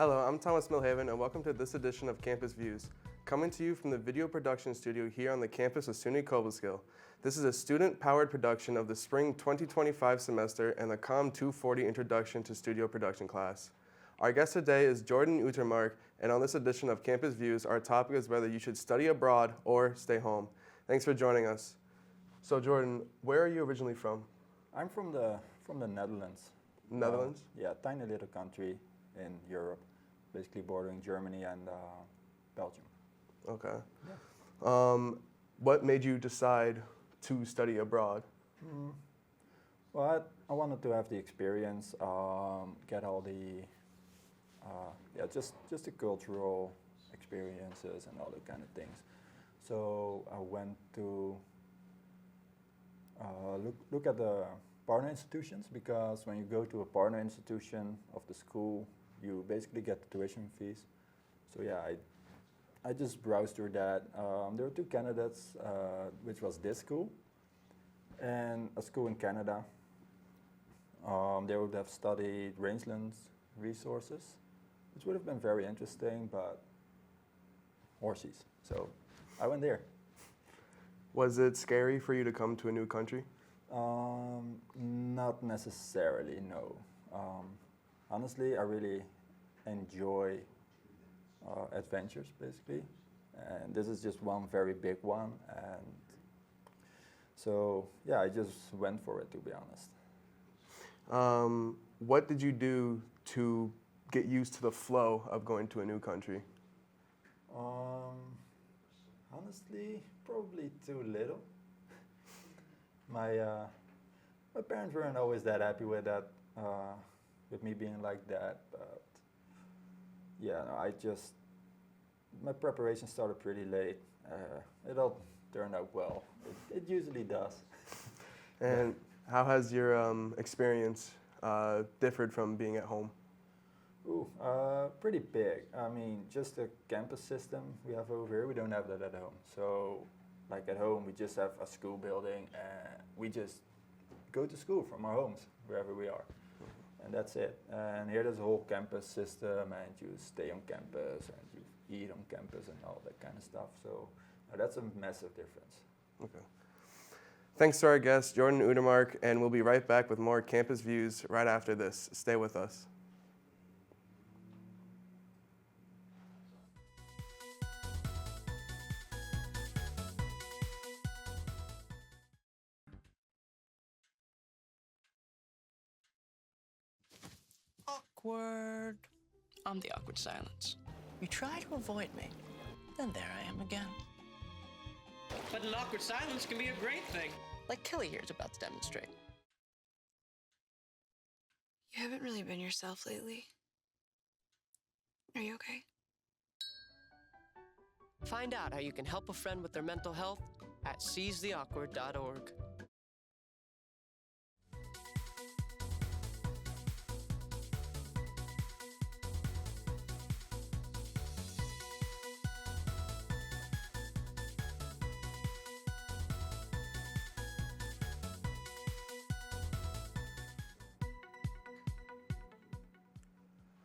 Hello, I'm Thomas Milhaven, and welcome to this edition of Campus Views, coming to you from the video production studio here on the campus of SUNY Cobleskill. This is a student-powered production of the spring 2025 semester and the COMM 240 Introduction to Studio Production class. Our guest today is Jordan Utermark, and on this edition of Campus Views, our topic is whether you should study abroad or stay home. Thanks for joining us. So Jordan, where are you originally from? I'm from the Netherlands. Netherlands? Yeah, tiny little country in Europe, basically bordering Germany and Belgium. Okay. Yeah. What made you decide to study abroad? Well, I wanted to have the experience, get all the, just the cultural experiences and all that kind of things. So I went to look at the partner institutions, because when you go to a partner institution of the school, you basically get the tuition fees. So yeah, I just browsed through that. There were two candidates, which was this school and a school in Canada. They would have studied rangeland resources, which would have been very interesting, but horses. So I went there. Was it scary for you to come to a new country? Not necessarily, no. Honestly, I really enjoy adventures, basically. And this is just one very big one. And so, yeah, I just went for it, to be honest. What did you do to get used to the flow of going to a new country? Honestly, probably too little. My parents weren't always that happy with that, with me being like that. But yeah, no, my preparation started pretty late. It all turned out well. It usually does. And how has your experience differed from being at home? Pretty big. I mean, just the campus system we have over here, we don't have that at home. So, like at home, we just have a school building, and we just go to school from our homes, wherever we are. And that's it. And here there's a whole campus system, and you stay on campus, and you eat on campus, and all that kind of stuff. So, that's a massive difference. Okay. Thanks to our guest, Jordan Utermark, and we'll be right back with more Campus Views right after this. Stay with us. Awkward. I'm the awkward silence. You try to avoid me, then there I am again. But an awkward silence can be a great thing. Like Kelly here is about to demonstrate. You haven't really been yourself lately. Are you okay? Find out how you can help a friend with their mental health at seizetheawkward.org.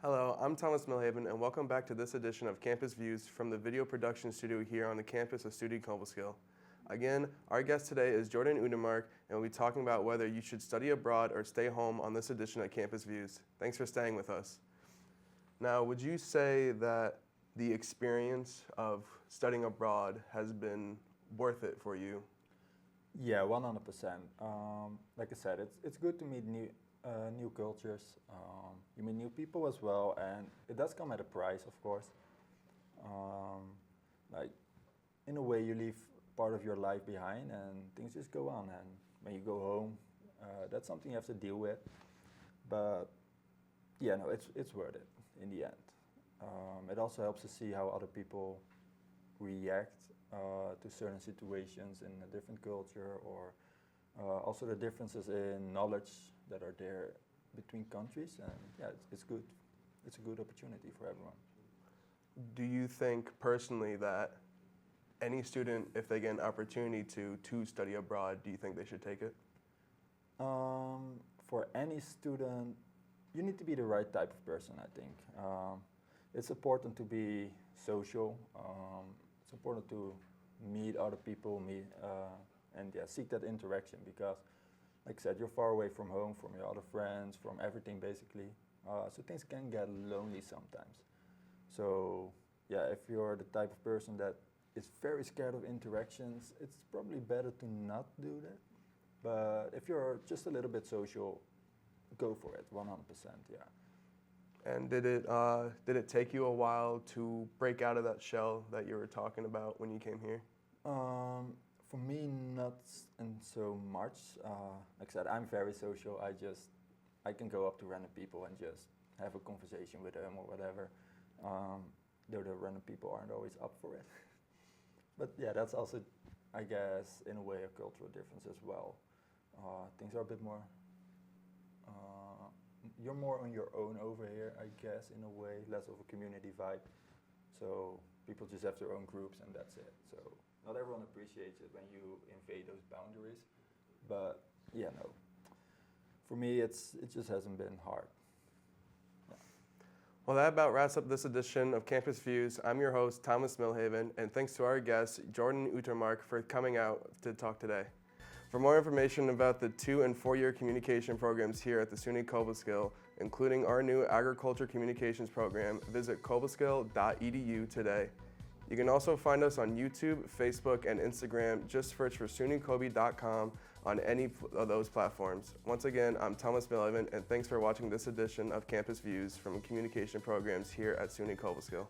Hello, I'm Thomas Milhaven, and welcome back to this edition of Campus Views from the video production studio here on the campus of SUNY Cobleskill. Again, our guest today is Jordan Utermark, and we'll be talking about whether you should study abroad or stay home on this edition of Campus Views. Thanks for staying with us. Now, would you say that the experience of studying abroad has been worth it for you? Yeah, 100%. Like I said, it's good to meet new cultures. You meet new people as well, and it does come at a price, of course. Like, in a way, you leave part of your life behind, and things just go on. And when you go home, that's something you have to deal with. But yeah, no, it's worth it in the end. It also helps to see how other people react to certain situations in a different culture, or also the differences in knowledge that are there between countries, and yeah, it's good. It's a good opportunity for everyone. Do you think personally that any student, if they get an opportunity to study abroad, do you think they should take it? For any student, you need to be the right type of person, I think. it's important to be social. It's important to meet other people, and yeah, seek that interaction because, like I said, you're far away from home, from your other friends, from everything basically. So things can get lonely sometimes. So yeah, if you're the type of person that is very scared of interactions, it's probably better to not do that. But if you're just a little bit social, go for it, 100%, yeah. And did it take you a while to break out of that shell that you were talking about when you came here? For me, not in so much. Like I said, I'm very social. I can go up to random people and just have a conversation with them or whatever. Though the random people aren't always up for it. But yeah, that's also, I guess, in a way, a cultural difference as well. Things are a bit more. You're more on your own over here, I guess, in a way, less of a community vibe. So people just have their own groups and that's it. So not everyone appreciates it when you invade those boundaries. But yeah, no. For me, it just hasn't been hard. Yeah. Well, that about wraps up this edition of Campus Views. I'm your host, Thomas Milhaven, and thanks to our guest, Jordan Utermark, for coming out to talk today. For more information about the 2- and 4-year communication programs here at the SUNY Cobleskill, including our new agriculture communications program, visit cobleskill.edu today. You can also find us on YouTube, Facebook, and Instagram. Just search for SUNYCoby.com on any of those platforms. Once again, I'm Thomas Milhaven, and thanks for watching this edition of Campus Views from communication programs here at SUNY Cobleskill.